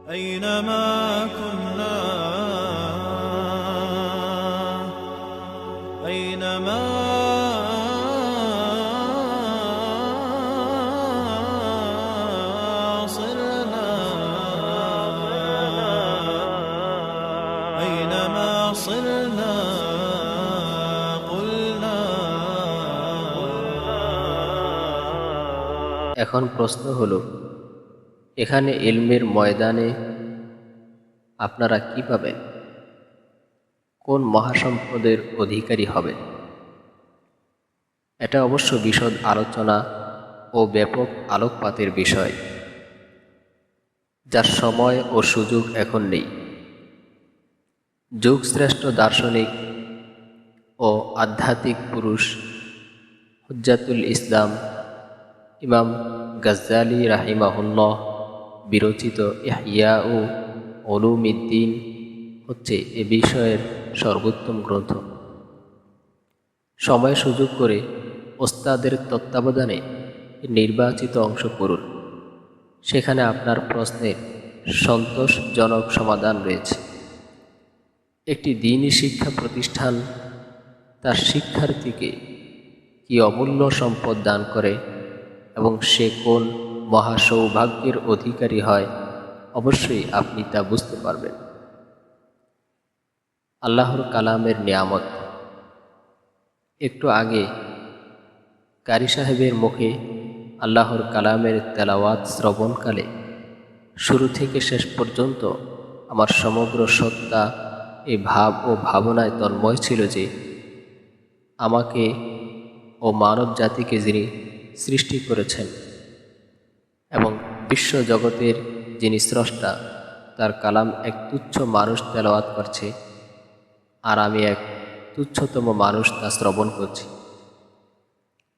أينما كنا أينما صرنا أينما صرنا قلنا এখন প্রশ্ন হলো, এখানে ইলমের ময়দানে আপনারা কি পাবেন? কোন মহাসম্পদের অধিকারী হবেন? এটা অবশ্য বিশদ আলোচনা ও ব্যাপক আলোকপাতের বিষয়, যার সময় ও সুযোগ এখন নেই। যুগশ্রেষ্ঠ দার্শনিক ও আধ্যাত্মিক পুরুষ হুজ্জাতুল ইসলাম ইমাম গাজ্জালি রাহিমাহুল্লাহ বিরচিত ইহইয়া ও উলুমিদ্দিন হচ্ছে এ বিষয়ের সর্বোত্তম গ্রন্থ। সময় সুযোগ করে ওস্তাদের তত্ত্বাবধানে নির্বাচিত অংশ পড়ুন। সেখানে আপনার প্রশ্নের সন্তোষজনক সমাধান রয়েছে। একটি দ্বীনি শিক্ষা প্রতিষ্ঠান তার শিক্ষার্থীকে কি অমূল্য সম্পদ দান করে এবং সে কোন মহাসৌভাগ্যের অধিকারী হয়, অবশ্যই আপনি তা বুঝতে পারবেন। আল্লাহর কালামের নিয়ামত। একটু আগে কারি সাহেবের মুখে আল্লাহর কালামের তেলাওয়াত শ্রবণকালে শুরু থেকে শেষ পর্যন্ত আমার সমগ্র সত্তা এই ভাব ও ভাবনায় তন্ময় ছিল যে আমাকে ও মানব জাতিকে যিনি সৃষ্টি করেছেন এবং বিশ্বজগতের যিনি স্রষ্টা, তার কালাম এক তুচ্ছ মানুষ তেলাওয়াত করছে, আর আমি এক তুচ্ছতম মানুষ তা শ্রবণ করছি।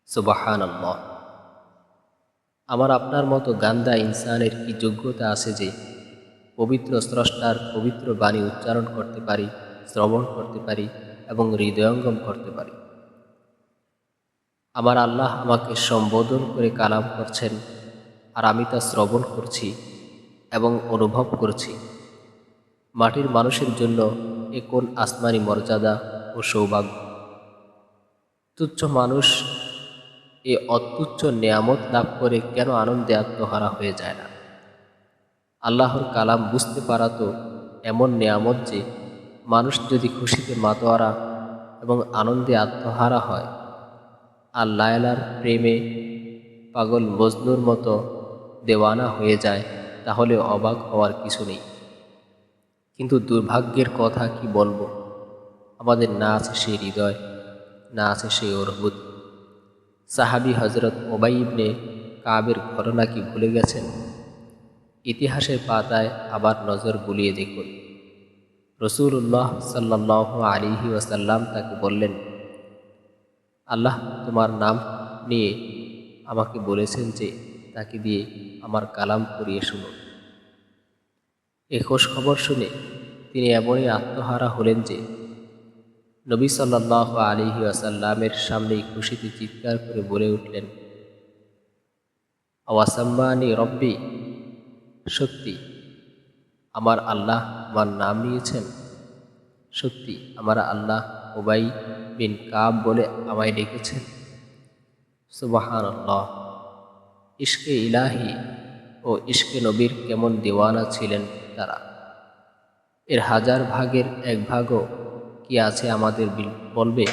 সুবহানাল্লাহ। আমার আপনার মতো গান্দা ইনসানের কি যোগ্যতা আছে যে পবিত্র স্রষ্টার পবিত্র বাণী উচ্চারণ করতে পারি, শ্রবণ করতে পারি এবং হৃদয়ঙ্গম করতে পারি? আমার আল্লাহ আমাকে সম্বোধন করে কালাম করছেন, আর আমি তা শ্রবণ করছি এবং অনুভব করছি। মাটির মানুষের জন্য এ কোন আসমানি মর্যাদা ও সৌভাগ্য! তুচ্ছ মানুষ এ অতুচ্ছ নেয়ামত লাভ করে কেন আনন্দে আত্মহারা হয়ে যায় না? আল্লাহর কালাম বুঝতে পারা তো এমন নেয়ামত যে মানুষ যদি খুশিতে মাতোয়ারা এবং আনন্দে আত্মহারা হয় আর লায়লার প্রেমে পাগল মজনুর মতো দেওয়ানা হয়ে যায়, তাহলে অবাক হওয়ার কিছু নেই। কিন্তু দুর্ভাগ্যের কথা কি বলবো, আমাদের না আছে সেই হৃদয়, না আছে সেই অনুভূতি। সাহাবী হজরত উবাই ইবনে কাবের ঘটনা কি ভুলে গেছেন? ইতিহাসের পাতায় আবার নজর বুলিয়ে দেখুন। রসূলুল্লাহ সাল্লাল্লাহু আলাইহি ওয়াসাল্লাম তাকে বললেন, আল্লাহ তোমার নাম নিয়ে আমাকে বলেছেন যে তাকে দিয়ে আমার কালাম পড়িয়ে শুনুন। এ খোঁজ খবর শুনে তিনি এমনই আত্মহারা হলেন যে নবী সাল্লাল্লাহু আলাইহি ওয়াসাল্লামের সামনেই খুশিতে চিৎকার করে বলে উঠলেন, আওয়াসাম্মানি রব্বি, সত্যি আমার আল্লাহ আমার নাম নিয়েছেন। সত্যি আমার আল্লাহ উবাই বিন কাব বলে আমায় ডেকেছেন। সুবহানাল্লাহ। ইশকে ইলাহি ও ইশকে নবীর কেমন দিওয়ানা ছিলেন তারা! এর হাজার ভাগের এক ভাগও কি আছে আমাদের বলবে?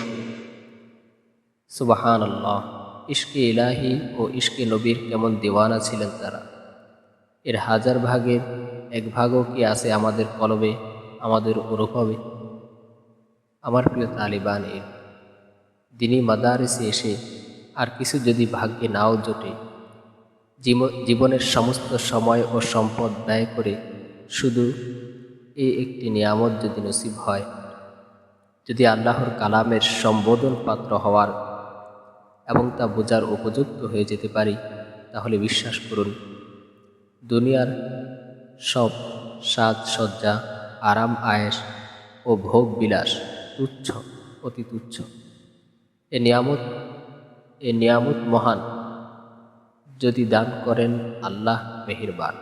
সুবহানাল্লাহ। ইশকে ইলাহি ও ইশকে নবীর কেমন দিওয়ানা ছিলেন তারা! এর হাজার ভাগের এক ভাগও কি আছে আমাদের কলবে, আমাদের অনুভবে? আমার প্রিয় তালিবান, এর দিনই মাদারিসে এসে আর কিছু যদি ভাগ্যে নাও জোটে, জীবনের সমস্ত সময় ও সম্পদ ব্যয় করে শুধু এই একটি নিয়ামত যদি নসিব হয়, যদি আল্লাহর কালামের সম্বোধন পাত্র হওয়ার এবং তা বোঝার উপযুক্ত হয়ে যেতে পারি, তাহলে বিশ্বাস করুন, দুনিয়ার সব সাজসজ্জা, আরাম আয়েশ ও ভোগ বিলাস তুচ্ছ, অতি তুচ্ছ। এ নিয়ামত মহান, যদি দান করেন আল্লাহ মেহেরবান।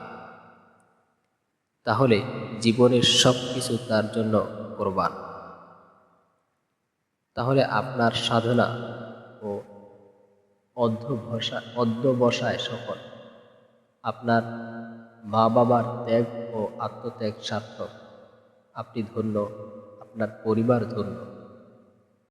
তাহলে জীবনের সব কিছু তার জন্য কোরবান। তাহলে আপনার সাধনা ও অধ্যবসায় সফল। আপনার মা বাবার ত্যাগ ও আত্মত্যাগ সার্থক। আপনি ধন্য, আপনার পরিবার ধন্য।